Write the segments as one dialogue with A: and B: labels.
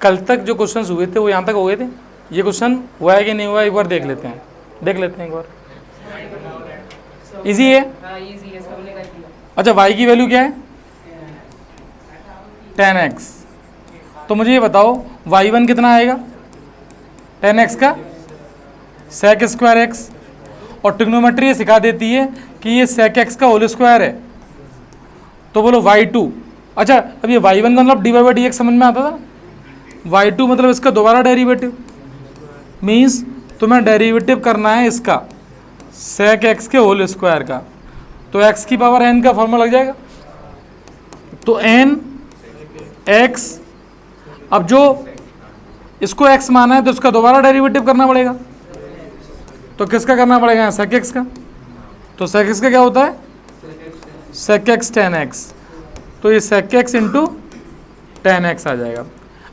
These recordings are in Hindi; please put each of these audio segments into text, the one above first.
A: कल तक जो क्वेश्चंस हुए थे वो यहाँ तक हो गए थे। ये क्वेश्चन हुआ है कि नहीं हुआ, एक बार देख लेते हैं एक बार। इजी है। अच्छा, y की वैल्यू क्या है 10x। तो मुझे ये बताओ y1 कितना आएगा 10x का sec स्क्वायर x, और ट्रिग्नोमेट्री ये सिखा देती है कि ये sec x का होल स्क्वायर है। तो बोलो y2। अच्छा, अब ये y1 का मतलब dy बाई dx समझ में आता था, y2 मतलब इसका दोबारा डेरिवेटिव, मीन्स तुम्हें डेरिवेटिव करना है इसका sec x के होल स्क्वायर का। तो x की पावर n का फॉर्मूला लग जाएगा। तो n x, अब जो इसको x माना है तो इसका दोबारा डेरिवेटिव करना पड़ेगा। तो किसका करना पड़ेगा यहाँ sec x का। तो sec x का क्या होता है sec x tan x। तो ये sec x into tan x आ जाएगा।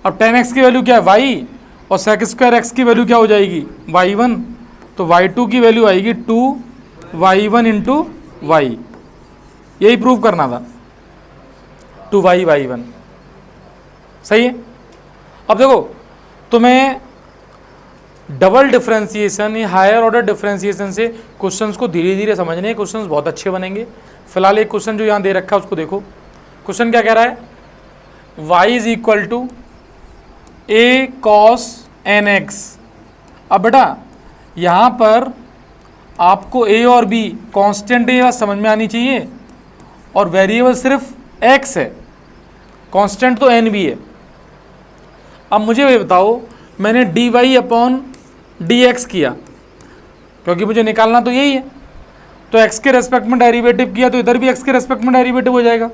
A: अब tan x की वैल्यू क्या है y, और sec स्क्वायर x की वैल्यू क्या हो जाएगी y1। तो y2 की वैल्यू आएगी 2y1 इंटू y। यही प्रूव करना था 2y1। सही है। अब देखो तुम्हें डबल डिफरेंशिएशन या हायर ऑर्डर डिफरेंशिएशन से क्वेश्चंस को धीरे धीरे समझने, क्वेश्चंस बहुत अच्छे बनेंगे। फिलहाल एक क्वेश्चन जो यहाँ दे रखा है उसको देखो। क्वेश्चन क्या कह रहा है, y is equal to a cos nx। अब बेटा यहाँ पर आपको a और b कांस्टेंट है, समझ में आनी चाहिए, और वेरिएबल सिर्फ x है, कांस्टेंट तो n भी है। अब मुझे ये बताओ, मैंने dy अपॉन dx किया, क्योंकि मुझे निकालना तो यही है, तो x के रेस्पेक्ट में डेरिवेटिव किया तो इधर भी x के रेस्पेक्ट में डेरिवेटिव हो जाएगा।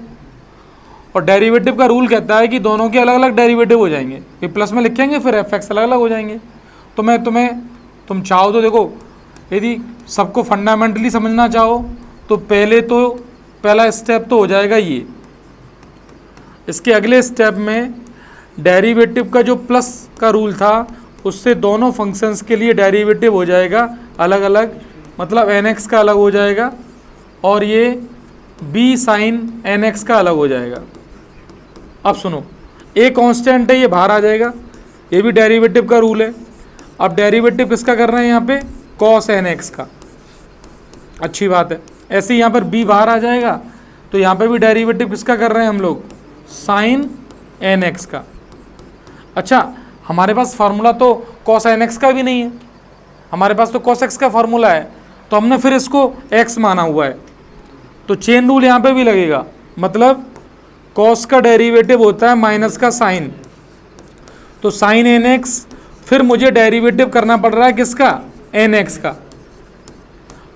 A: और डेरिवेटिव का रूल कहता है कि दोनों के अलग अलग डेरिवेटिव हो जाएंगे, फिर प्लस में लिखेंगे फिर fx अलग अलग हो जाएंगे। तो मैं तुम चाहो तो देखो, यदि सबको फंडामेंटली समझना चाहो तो पहला स्टेप तो हो जाएगा ये। इसके अगले स्टेप में डेरिवेटिव का जो प्लस का रूल था उससे दोनों फंक्शंस के लिए डेरिवेटिव हो जाएगा अलग अलग, मतलब nx का अलग हो जाएगा और ये b साइन nx का अलग हो जाएगा। अब सुनो, a कांस्टेंट है, ये बाहर आ जाएगा, ये भी डेरिवेटिव का रूल है। अब डेरिवेटिव किसका कर रहे हैं यहाँ पे, cos nx का। अच्छी बात है। ऐसे ही यहाँ पर b बाहर आ जाएगा, तो यहाँ पे भी डेरिवेटिव किसका कर रहे हैं हम लोग, साइन nx का। अच्छा, हमारे पास फार्मूला तो cos nx का भी नहीं है, हमारे पास तो cos x का फार्मूला है, तो हमने फिर इसको x माना हुआ है, तो चेन रूल यहाँ पे भी लगेगा। मतलब cos का डेरिवेटिव होता है माइनस का साइन, तो साइन nx, फिर मुझे डेरिवेटिव करना पड़ रहा है किसका, nx का,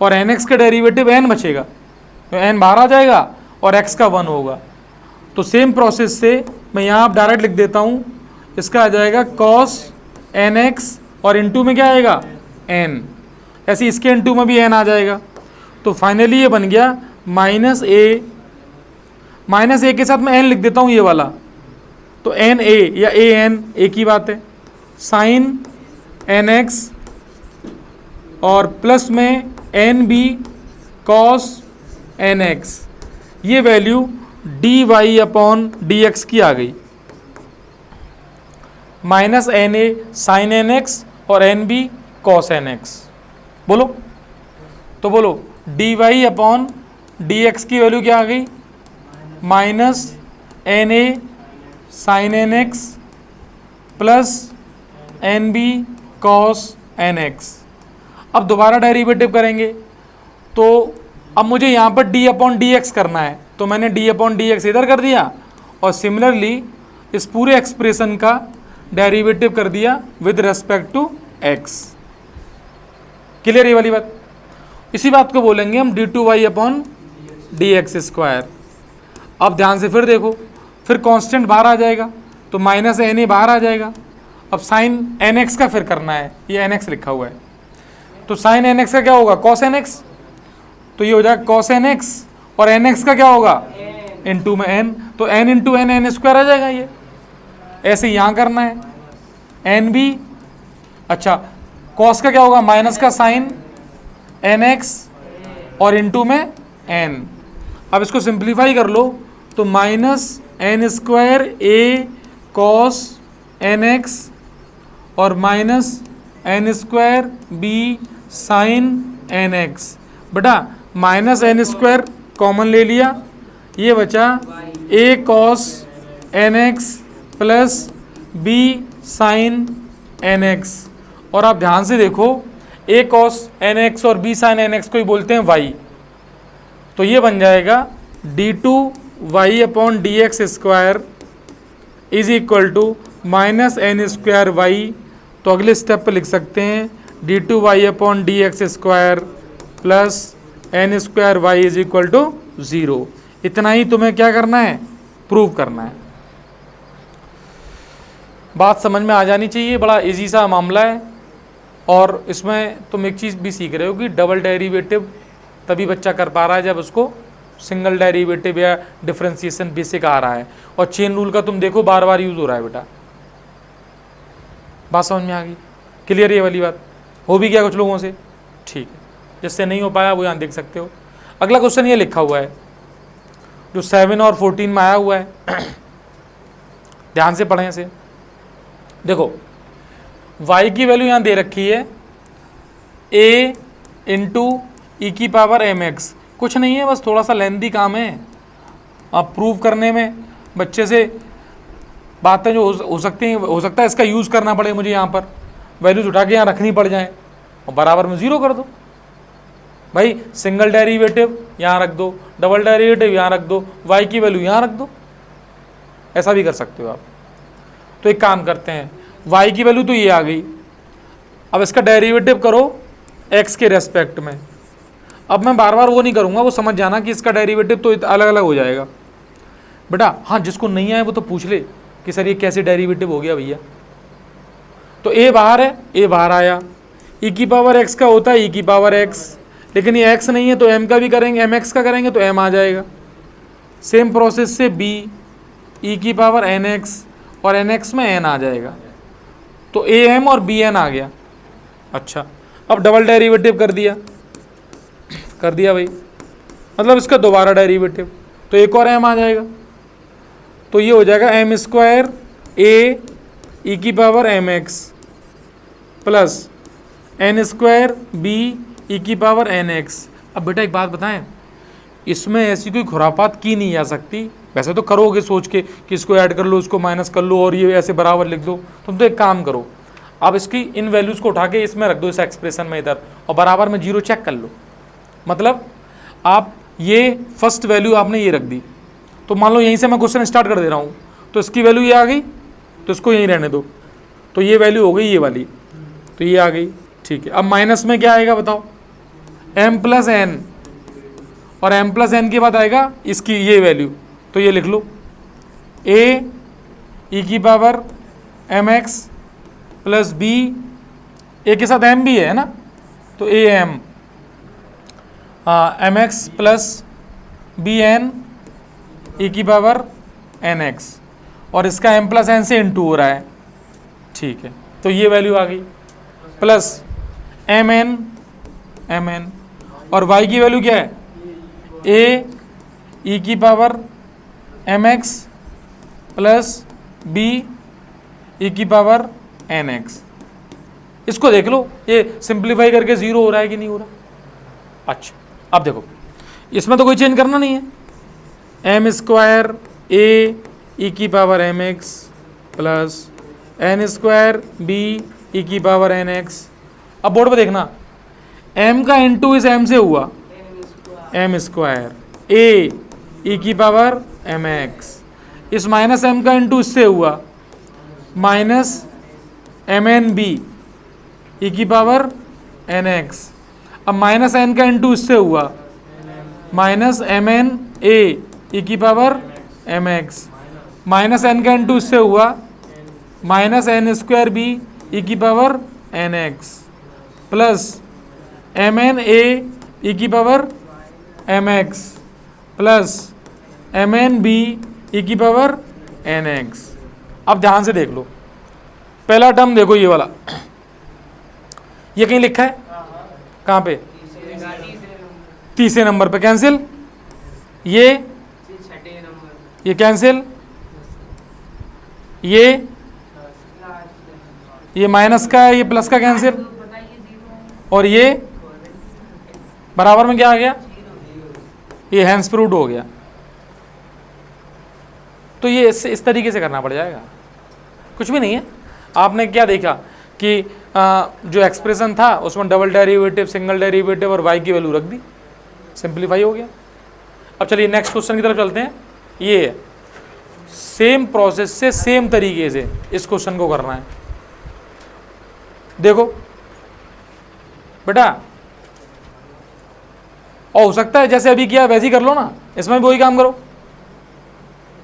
A: और nx का डेरिवेटिव n बचेगा, तो n बाहर आ जाएगा और x का 1 होगा। तो सेम प्रोसेस से मैं यहाँ डायरेक्ट लिख देता हूँ, इसका आ जाएगा cos nx और इनटू में क्या आएगा n, ऐसे इसके इनटू में भी n आ जाएगा। तो फाइनली ये बन गया माइनस ए के साथ मैं n लिख देता हूँ ये वाला, तो n a या a n एक ही बात है, साइन nx और प्लस में n b cos nx, ये वैल्यू dy अपॉन dx की आ गई, minus N A sine N X और N B cos N X. बोलो तो बोलो D Y upon D x की वैल्यू क्या आ गई, minus N A sine N X plus N B cos N X. अब दोबारा डेरिवेटिव करेंगे, तो अब मुझे यहाँ पर d अपॉन डी एक्स करना है, तो मैंने d अपॉन डी एक्स इधर कर दिया और सिमिलरली इस पूरे एक्सप्रेशन का डेरिवेटिव कर दिया with respect to x। Clear ये वाली बात। इसी बात को बोलेंगे हम d2y upon D X square. अब ध्यान से फिर देखो, फिर कांस्टेंट बाहर आ जाएगा तो माइनस एन ए बाहर आ जाएगा। अब साइन एन एक्स का फिर करना है, ये एन एक्स लिखा हुआ है, तो साइन एन एक्स का क्या होगा कॉस एन एक्स, तो ये हो जाएगा कॉस एन एक्स और एन एक्स का क्या होगा इनटू में एन, तो N into N N square आ जाएगा। ये ऐसे यहाँ करना है एन बी, अच्छा कॉस का क्या होगा माइनस का साइन एन एक्स और इनटू में एन। अब इसको सिंप्लीफाई कर लो तो minus N square A cos N X और minus N square B sine N X. बेटा माइनस एन स्क्वायर कॉमन ले लिया, ये बचा A cos N X plus B sine N X. और आप ध्यान से देखो, ए कॉस एन एक्स और बी साइन एन एक्स को ही बोलते हैं वाई। तो ये बन जाएगा D two Y upon D X square is equal to minus N square Y. तो अगले स्टेप पे लिख सकते हैं D two Y upon D X square plus N square Y is equal to 0। इतना ही तुम्हें क्या करना है, प्रूव करना है। बात समझ में आ जानी चाहिए, बड़ा इजी सा मामला है। और इसमें तुम एक चीज़ भी सीख रहे हो कि डबल डेरिवेटिव तभी बच्चा कर पा रहा है जब उसको सिंगल डेरिवेटिव या डिफरेंशिएशन बेसिक आ रहा है। और चेन रूल का तुम देखो बार बार यूज़ हो रहा है बेटा। बात समझ में आ गई, क्लियर ये वाली बात हो भी गया कुछ लोगों से? ठीक है, जिससे नहीं हो पाया वो यहाँ देख सकते हो। अगला क्वेश्चन ये लिखा हुआ है जो 7 और 14 में आया हुआ है, ध्यान से पढ़ें इसे। देखो y की वैल्यू यहाँ दे रखी है a इंटू ई की पावर एम एक्स। कुछ नहीं है, बस थोड़ा सा लेंथी काम है। आप प्रूव करने में बच्चे से बातें जो हो सकती हैं, हो सकता है इसका यूज़ करना पड़े मुझे, यहाँ पर वैल्यूज उठा के यहाँ रखनी पड़ जाए और बराबर में 0 कर दो। भाई सिंगल डेरिवेटिव यहाँ रख दो, डबल डेरिवेटिव यहाँ रख दो, y की वैल्यू यहाँ रख दो, ऐसा भी कर सकते हो आप। तो एक काम करते हैं, y की वैल्यू तो ये आ गई, अब इसका डेरिवेटिव करो x के रेस्पेक्ट में। अब मैं बार बार वो नहीं करूँगा, वो समझ जाना कि इसका डेरिवेटिव तो अलग अलग हो जाएगा बेटा। हाँ, जिसको नहीं आए वो तो पूछ ले कि सर ये कैसे डेरिवेटिव हो गया भैया। तो a बाहर है, a बाहर आया, e की पावर x का होता है e की पावर x, लेकिन ये x नहीं है तो m का भी करेंगे, mx का करेंगे तो m आ जाएगा। सेम प्रोसेस से b e की पावर nx और nx में n आ जाएगा, तो am और bn आ गया। अच्छा, अब डबल डेरिवेटिव कर दिया भाई, मतलब इसका दोबारा डेरिवेटिव, तो एक और m आ जाएगा। तो ये हो जाएगा एम स्क्वायर ए ई की power M X plus N square B E की पावर एन एक्स। अब बेटा एक बात बताएं, इसमें ऐसी कोई खुरापात की नहीं जा सकती। वैसे तो करोगे सोच के कि इसको ऐड कर लो, इसको माइनस कर लो और ये ऐसे बराबर लिख दो। तुम तो एक काम करो, आप इसकी इन वैल्यूज़ को उठा के इसमें रख दो, इस एक्सप्रेशन में इधर, और बराबर में 0 चेक कर लो। मतलब आप ये फर्स्ट वैल्यू आपने ये रख दी, तो मान लो यहीं से मैं क्वेश्चन स्टार्ट कर दे रहा हूँ, तो इसकी वैल्यू ये आ गई, तो इसको यहीं रहने दो, तो ये वैल्यू हो गई ये वाली, तो ये आ गई। ठीक है, अब माइनस में क्या आएगा बताओ, m प्लस एन, और m प्लस एन के बाद आएगा इसकी ये वैल्यू, तो ये लिख लो a ई की power M X plus b, A के साथ m भी है ना, तो a m M X plus B N E की पावर एन एक्स, और इसका m प्लस एन से इंटू हो रहा है। ठीक है, तो ये वैल्यू आ गई प्लस एम एन, और y की वैल्यू क्या है, a ई की power M X plus B E की पावर एन एक्स। इसको देख लो, ये सिंप्लीफाई करके 0 हो रहा है कि नहीं हो रहा। अच्छा, अब देखो इसमें तो कोई चेंज करना नहीं है, एम स्क्वायर ए ई की power M X plus N square B E की पावर एन एक्स। अब बोर्ड पे देखना, m का इंटू इस m से हुआ एम स्क्वायर ए ई की पावर एम एक्स, इस माइनस m का इंटू इससे हुआ minus M N B E की पावर एन एक्स। अब माइनस n का इंटू इससे हुआ minus M N A E की power M X, minus n का इंटू इससे हुआ minus N square B E की power N X plus M N A E की power M X plus M N B E की पावर एन एक्स। अब ध्यान से देख लो, पहला टर्म देखो ये वाला, ये कहीं लिखा है, कहाँ पे, तीसरे नंबर पे कैंसिल, ये कैंसिल, ये ये माइनस का है, ये प्लस का कैंसिल, और ये बराबर में क्या आ गया, ये हैंस प्रूव्ड हो गया। तो ये इस तरीके से करना पड़ जाएगा, कुछ भी नहीं है। आपने क्या देखा कि जो एक्सप्रेशन था उसमें डबल डेरिवेटिव, सिंगल डेरिवेटिव और y की वैल्यू रख दी, सिंप्लीफाई हो गया। अब चलिए नेक्स्ट क्वेश्चन की तरफ चलते हैं। ये सेम प्रोसेस से सेम तरीके से इस क्वेश्चन को करना है। देखो बेटा, और हो सकता है जैसे अभी किया वैसे ही कर लो ना, इसमें भी वही काम करो,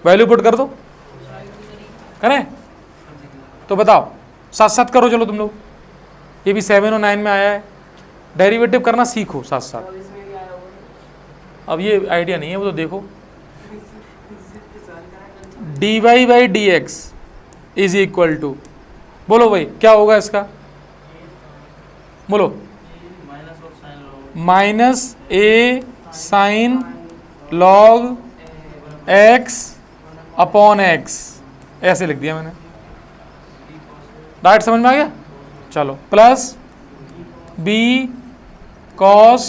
A: वैल्यू पुट कर दो, करें? तो बताओ, साथ साथ करो चलो तुम लोग, ये भी 7 और 9 में आया है, डेरिवेटिव करना सीखो साथ साथ। अब ये आइडिया नहीं है वो तो देखो, dy by D x is equal to, बोलो भाई क्या होगा इसका, बोलो, minus A sine log X upon X, ऐसे लिख दिया मैंने, डायरेक्ट समझ में आ गया। चलो plus B cos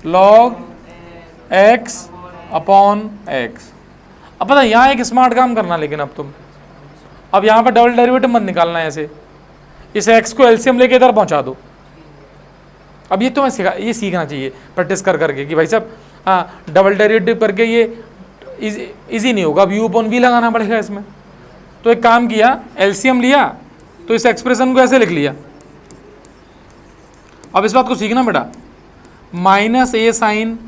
A: log X upon X. अब पता यहाँ एक स्मार्ट काम करना, लेकिन अब यहाँ पर डबल डेरिवेटिव मत निकालना है ऐसे, इस एक्स को एलसीएम लेके इधर पहुँचा दो। अब ये तुम्हें ये सीखना चाहिए प्रैक्टिस कर करके कि भाई साहब डबल डेरिवेटिव करके ये इजी नहीं होगा, अब यू अपॉन वी लगाना पड़ेगा इसमें। तो एक काम किया, एलसीएम लिया तो इस एक्सप्रेशन को ऐसे लिख लिया। अब इस बात को सीखना बेटा, minus A sine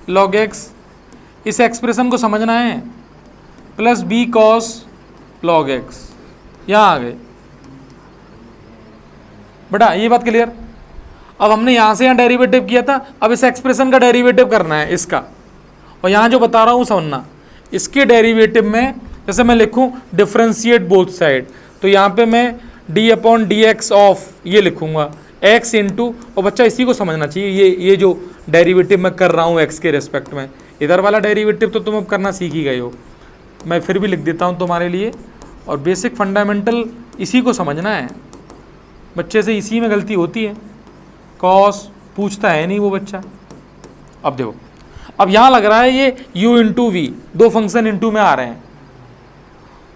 A: log X, इस एक्सप्रेशन को समझना है, plus B cos log X, यहाँ आ गए बेटा, ये बात क्लियर। अब हमने यहाँ से यहाँ डेरिवेटिव किया था, अब इस एक्सप्रेशन का डेरिवेटिव करना है इसका, और यहाँ जो बता रहा हूँ समझना, इसके डेरिवेटिव में जैसे मैं लिखूँ डिफ्रेंशिएट बोथ साइड, तो यहाँ पे मैं D upon D x of ये लिखूँगा x इंटू, और बच्चा इसी को समझना चाहिए, ये जो डेरिवेटिव मैं कर रहा हूँ x के रेस्पेक्ट में, इधर वाला डेरिवेटिव तो तुम अब करना सीख ही गए हो, मैं फिर भी लिख देता हूँ तुम्हारे लिए, और बेसिक फंडामेंटल इसी को समझना है। बच्चे से इसी में गलती होती है, कॉस पूछता है नहीं वो बच्चा। अब देखो, अब यहाँ लग रहा है ये u इंटू वी, दो फंक्शन इंटू में आ रहे हैं,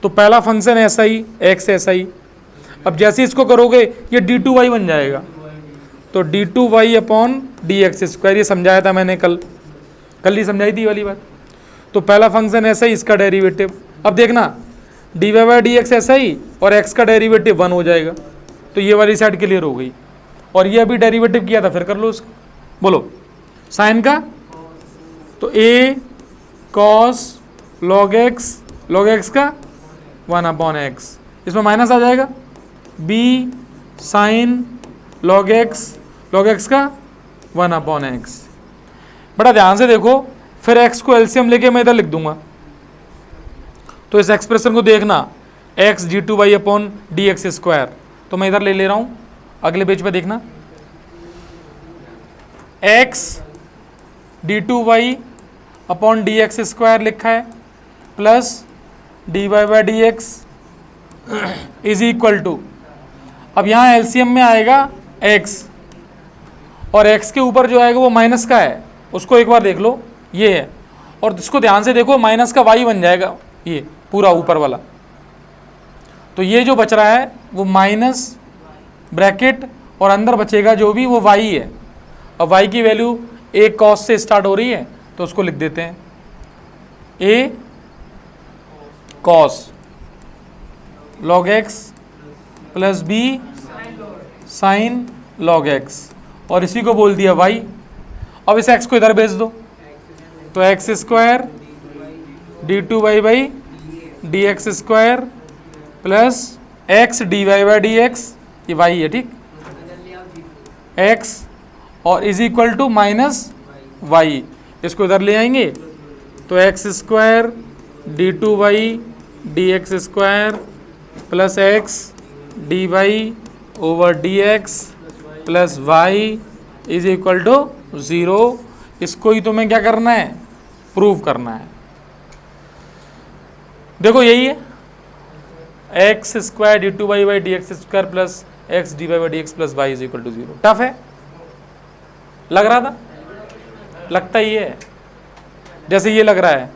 A: तो पहला फंक्शन ऐसा ही, x ऐसा ही, अब जैसे इसको करोगे ये d2y बन जाएगा, तो d2y upon D X square, ये समझाया था मैंने कल ही समझाई थी वाली बात। तो पहला फंक्शन ऐसा ही, इसका डेरिवेटिव, अब देखना dy बाई डी एक्स ऐसा ही, और x का डेरिवेटिव 1 हो जाएगा, तो ये वाली साइड क्लियर हो गई। और ये अभी डेरिवेटिव किया था, फिर कर लो उसका, बोलो साइन का, तो a कॉस लॉग एक्स का 1 अपॉन एक्स, इसमें माइनस आ जाएगा, b साइन लॉग एक्स का 1 अपॉन एक्स। बड़ा ध्यान से देखो, फिर x को एलसीएम लेके मैं इधर लिख दूंगा, तो इस एक्सप्रेशन को देखना, x d2y upon D X square, तो मैं इधर ले रहा हूँ, अगले पेज पे देखना, x d2y upon D X square लिखा है, plus dy by D x is equal to, अब यहाँ एलसीएम में आएगा x, और x के ऊपर जो आएगा वो माइनस का है, उसको एक बार देख लो, ये है, और इसको ध्यान से देखो, माइनस का y बन जाएगा ये पूरा ऊपर वाला, तो ये जो बच रहा है वो माइनस ब्रैकेट, और अंदर बचेगा जो भी वो y है, और y की वैल्यू a कॉस से स्टार्ट हो रही है, तो उसको लिख देते हैं a cos log X plus B sine log X, और इसी को बोल दिया y। अब इस x को इधर भेज दो, तो X square d2y by D X square plus x D Y by D X, ये y है ठीक, x, और is equal to minus y, इसको इधर ले आएंगे, तो X square d2y D X square plus x D Y over D X plus Y is equal to 0। इसको ही तुम्हें क्या करना है, प्रूव करना है। देखो यही है, X square D two Y by D X square plus x D Y by D X plus Y is equal to 0। Tough है, लग रहा था, लगता ही है जैसे ये लग रहा है।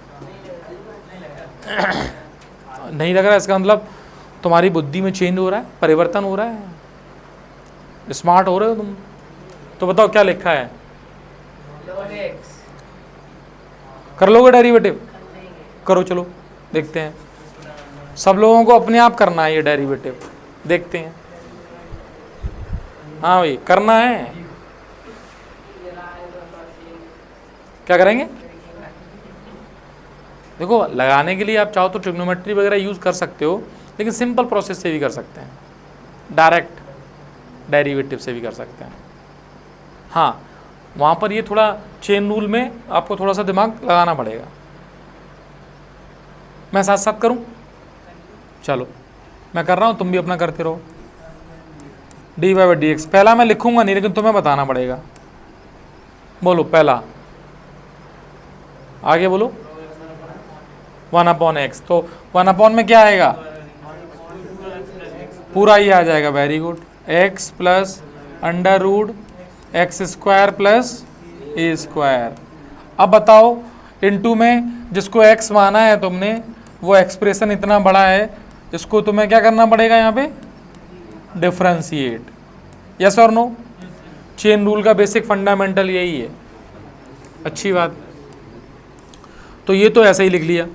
A: नहीं लग रहा है, इसका मतलब तुम्हारी बुद्धि में चेंज हो रहा है, परिवर्तन हो रहा है, स्मार्ट हो रहे हो तुम। तो बताओ क्या लिखा है, कर लोगे डेरिवेटिव? करो, चलो देखते हैं। सब लोगों को अपने आप करना है ये डेरिवेटिव, देखते हैं। हाँ भाई करना है, क्या करेंगे? देखो लगाने के लिए आप चाहो तो ट्रिग्नोमेट्री वगैरह यूज कर सकते हो, लेकिन सिंपल प्रोसेस से भी कर सकते हैं, डायरेक्ट डेरिवेटिव से भी कर सकते हैं। हाँ वहाँ पर ये थोड़ा चेन रूल में आपको थोड़ा सा दिमाग लगाना पड़ेगा। मैं साथ साथ करूँ? चलो मैं कर रहा हूँ, तुम भी अपना करते रहो। D Y by D X पहला मैं लिखूंगा नहीं, लेकिन तुम्हें बताना पड़ेगा। बोलो पहला, आगे बोलो। 1/x, तो 1 में क्या आएगा? पूरा ही आ जाएगा, very good. x plus under root X square plus A square. अब बताओ इनटू में जिसको x माना है तुमने, वो एक्सप्रेशन इतना बड़ा है, इसको तुम्हें क्या करना पड़ेगा यहाँ पे? डिफरेंशिएट। यस और नो? चेन रूल का बेसिक फंडामेंटल यही है। अच्छी बात। तो ये तो ऐसा ही लिख लिया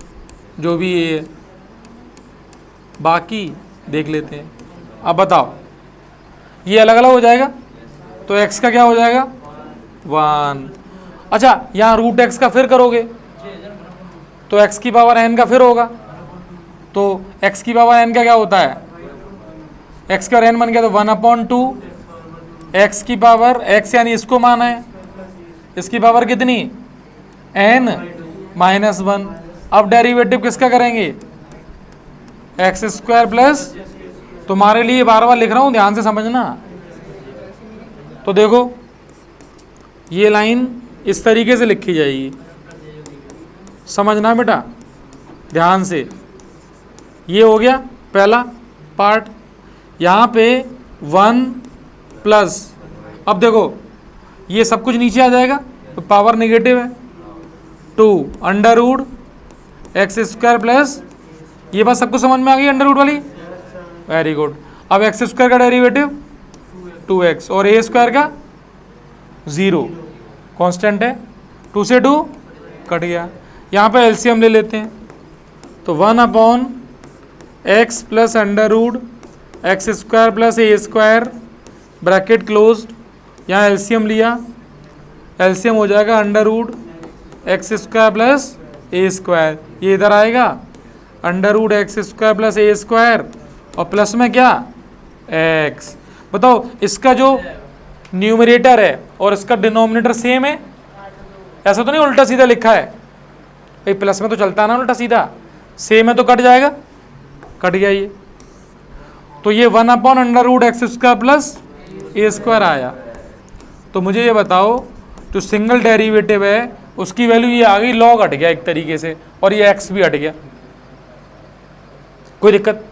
A: जो भी ये है, बाकी देख लेते हैं। अब बताओ ये अलग अलग हो जाएगा, तो x का क्या हो जाएगा? 1। अच्छा यहाँ रूट x का फिर करोगे तो x की पावर n का फिर होगा, तो x की पावर n का क्या होता है? x का n बन गया तो 1/2 x की पावर x, यानी इसको माना है, इसकी पावर कितनी? n minus 1। अब डेरिवेटिव किसका करेंगे? एक्स स्क्वायर प्लस, तुम्हारे लिए बार बार लिख रहा हूं, ध्यान से समझना। तो देखो ये लाइन इस तरीके से लिखी जाएगी, समझना बेटा ध्यान से। ये हो गया पहला पार्ट। यहाँ पे 1 प्लस, अब देखो ये सब कुछ नीचे आ जाएगा तो पावर नेगेटिव है, 2 under root X square plus, ये बात सबको समझ में आ गई अंडर रूट वाली? Very good. अब एक्स स्क्वायर का डेरिवेटिव 2x और ए स्क्वायर का 0, कांस्टेंट है, 2 से 2 कट गया। यहाँ पे एलसीएम ले लेते हैं, तो 1/x plus under root X square plus A square bracket close. यहाँ एलसीएम लिया, एलसीएम हो जाएगा under root X square plus A square, ये इधर आएगा under root X square plus A square और प्लस में क्या? एक्स। बताओ इसका जो न्यूमरेटर है और इसका डिनोमिनेटर सेम है? ऐसा तो नहीं उल्टा सीधा लिखा है भाई, प्लस में तो चलता है ना उल्टा सीधा, सेम है तो कट जाएगा, कट गया ये। तो ये 1/अंडर root X square plus A square आया। तो मुझे ये बताओ जो सिंगल डेरिवेटिव है उसकी वैल्यू ये आ गई, लॉग हट गया एक तरीके से, और ये एक्स भी हट गया। कोई दिक्कत?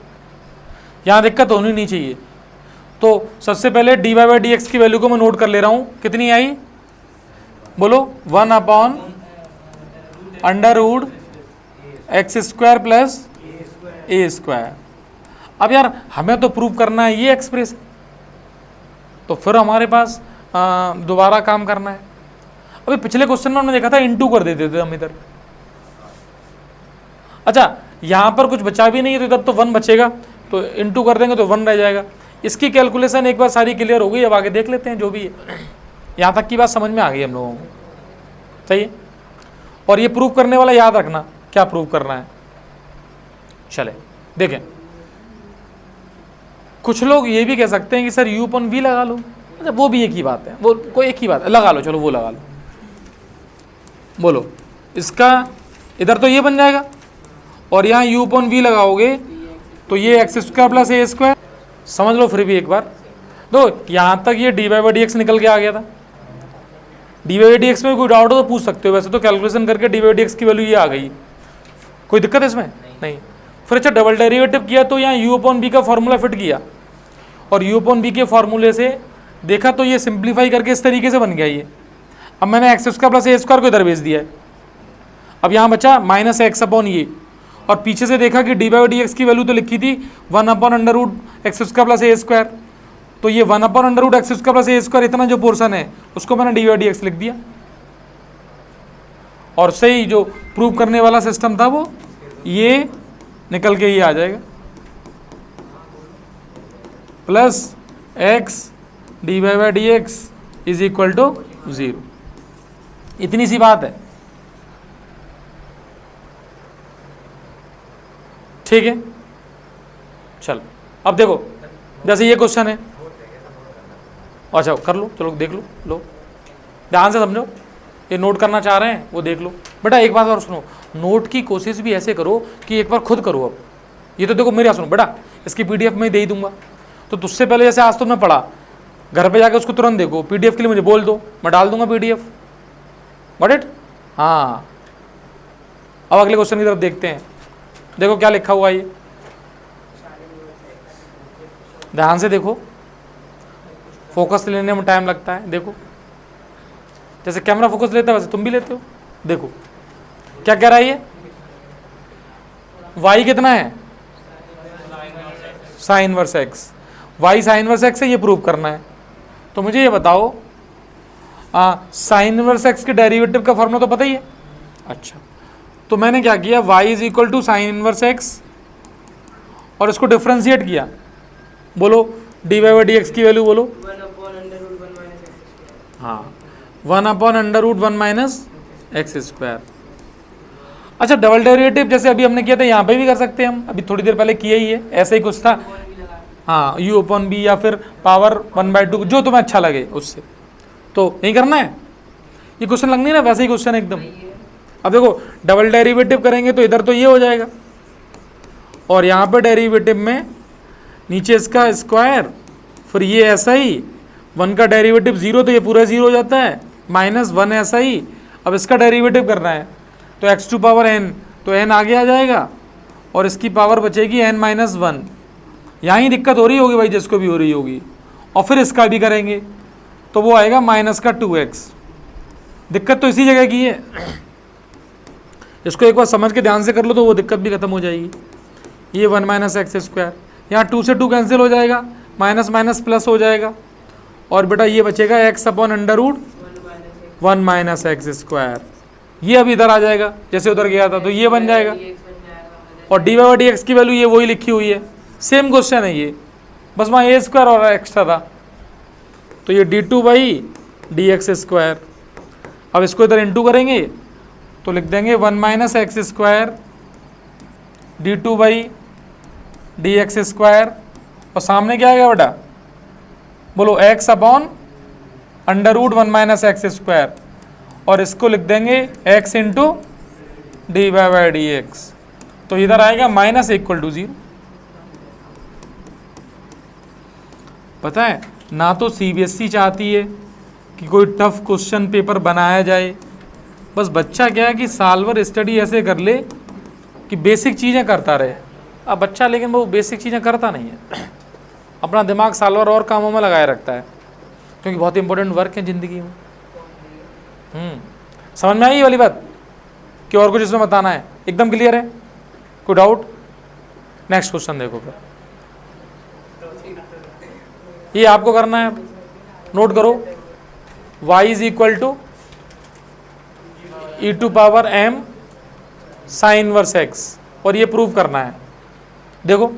A: यहाँ दिक्कत होनी नहीं चाहिए। तो सबसे पहले D Y by D x की वैल्यू को मैं नोट कर ले रहा हूँ, कितनी आई बोलो? 1/अंडर root X square plus A square. अब यार हमें तो प्रूव करना है ये एक्सप्रेशन, तो फिर हमारे पास दोबारा काम करना है। अभी पिछले क्वेश्चन में हमने देखा था इनटू कर देते थे हम इधर। अच्छा यहाँ पर कुछ बचा भी नहीं है, तो इधर तो 1 बचेगा, तो इनटू कर देंगे तो 1 रह जाएगा। इसकी कैलकुलेशन एक बार सारी क्लियर हो गई, अब आगे देख लेते हैं जो भी है। यहाँ तक की बात समझ में आ गई हम लोगों को, सही है? और ये प्रूव करने वाला याद रखना क्या प्रूव करना है। चले देखें, कुछ लोग ये भी कह सकते हैं कि सर u/v लगा लो, अच्छा वो भी एक ही बात है, वो कोई एक ही बात है, लगा लो, चलो वो लगा लो। बोलो इसका इधर तो ये बन जाएगा, और यहाँ u/v लगाओगे तो ये x square plus A square. समझ लो फिर भी एक बार, दो यहाँ तक ये d Y by D x निकल के आ गया था। D Y by D x में कोई डाउट हो तो पूछ सकते हो, वैसे तो कैलकुलेशन करके d Y by D x की वैल्यू ये आ गई, कोई दिक्कत है इसमें? नहीं। फिर अच्छा डबल डेरिवेटिव किया तो यहाँ u अपॉन बी का फॉर्मूला फिट किया और u अपॉन बी के फॉर्मूले से देखा तो ये सिंप्लीफाई करके इस तरीके से बन गया ये। अब मैंने x square plus A square को इधर भेज दिया है। अब यहाँ बचा माइनस एक्स अपॉन ये, और पीछे से देखा कि डी बाई डी एक्स की वैल्यू तो लिखी थी 1 upon under root X square plus A square, तो ये 1 upon under root X square plus A square इतना जो पोर्सन है उसको मैंने डी बाई डी एक्स लिख दिया, और सही जो प्रूव करने वाला सिस्टम था वो ये निकल के ये आ जाएगा plus x D Y by D x is equal to 0। इतनी सी बात है, ठीक है। चल अब देखो जैसे ये क्वेश्चन है, अच्छा कर लो, चलो देख लो ध्यान से समझो, ये नोट करना चाह रहे हैं वो देख लो। बेटा एक बात और सुनो, नोट की कोशिश भी ऐसे करो कि एक बार खुद करो। अब ये तो देखो मेरी बात सुनो बेटा, इसकी पीडीएफ मैं दे ही दूंगा, तो तुझसे पहले जैसे आज तुमने पढ़ा घर पे जाकर उसको तुरंत देखो, पीडीएफ के लिए मुझे बोल दो, मैं डाल दूंगा पीडीएफ, गॉट इट। हाँ अब अगले क्वेश्चन की तरफ देखते हैं, देखो क्या लिखा हुआ है ये, ध्यान से देखो, फोकस लेने में टाइम लगता है। देखो जैसे कैमरा फोकस लेता है वैसे तुम भी लेते हो। देखो क्या कह रहा है ये, y कितना है sign inverse x, y sign inverse x है, ये प्रूव करना है। तो मुझे ये बताओ साइन इनवर्स एक्स के डेरिवेटिव का फॉर्मूला तो पता ही है। अच्छा तो मैंने क्या किया, y is equal to sine inverse x और इसको डिफ्रेंशिएट किया। बोलो D Y by D x की वैल्यू बोलो,
B: 1 upon under root 1 minus x.
A: हाँ 1 upon under root 1 minus x square. अच्छा डबल डेरिवेटिव जैसे अभी हमने किया था यहाँ पे भी कर सकते हैं हम, अभी थोड़ी देर पहले किया ही है, ऐसा ही कुछ था। हाँ u अपॉन बी या फिर पावर 1/2 जो तुम्हें अच्छा लगे उससे, तो यही करना है। ये क्वेश्चन लगनी ना वैसे ही क्वेश्चन एकदम। अब देखो डबल डेरिवेटिव करेंगे तो इधर तो ये हो जाएगा, और यहाँ पे डेरिवेटिव में नीचे इसका स्क्वायर, फिर ये ऐसा ही 1 का डेरिवेटिव 0 तो ये पूरा 0 हो जाता है, माइनस 1 ऐसा ही। अब इसका डेरिवेटिव करना है तो x टू पावर n, तो n आगे आ जाएगा और इसकी पावर बचेगी n माइनस 1। यहाँ ही दिक्कत हो रही होगी भाई जिसको भी हो रही होगी, और फिर इसका भी करेंगे तो वो आएगा माइनस का 2x। दिक्कत तो इसी जगह की है, इसको एक बार समझ के ध्यान से कर लो तो वो दिक्कत भी खत्म हो जाएगी। ये 1 माइनस एक्स स्क्वायर, यहाँ 2 से 2 कैंसिल हो जाएगा, माइनस माइनस प्लस हो जाएगा, और बेटा ये बचेगा x upon under root 1 minus x square. ये अब इधर आ जाएगा जैसे उधर गया था, तो ये बन जाएगा, और डी वाई डी एक्स की वैल्यू ये वही लिखी हुई है, सेम क्वेश्चन है ये, बस वहाँ ए स्क्वायर और एक्स्ट्रा था, तो ये D two by D X square. अब इसको इधर इंटू करेंगे तो लिख देंगे 1 minus x square D two by D X square, और सामने क्या आएगा बेटा, बोलो x upon under root 1 minus x square, और इसको लिख देंगे x into D Y by D X, तो इधर आएगा माइनस इक्वल टू 0। पता है ना, तो सीबीएसई चाहती है कि कोई टफ क्वेश्चन पेपर बनाया जाए, बस बच्चा क्या है कि साल भर स्टडी ऐसे कर ले कि बेसिक चीज़ें करता रहे। अब बच्चा लेकिन वो बेसिक चीज़ें करता नहीं है, अपना दिमाग साल भर और कामों में लगाए रखता है, क्योंकि बहुत इंपॉर्टेंट वर्क है ज़िंदगी में। समझ में आई ये वाली बात कि और कुछ इसमें बताना है? एकदम क्लियर है, कोई डाउट? नेक्स्ट क्वेश्चन देखो फिर, ये आपको करना है, नोट करो, y is equal to e to power m sine inverse x, और ये प्रूव करना है। देखो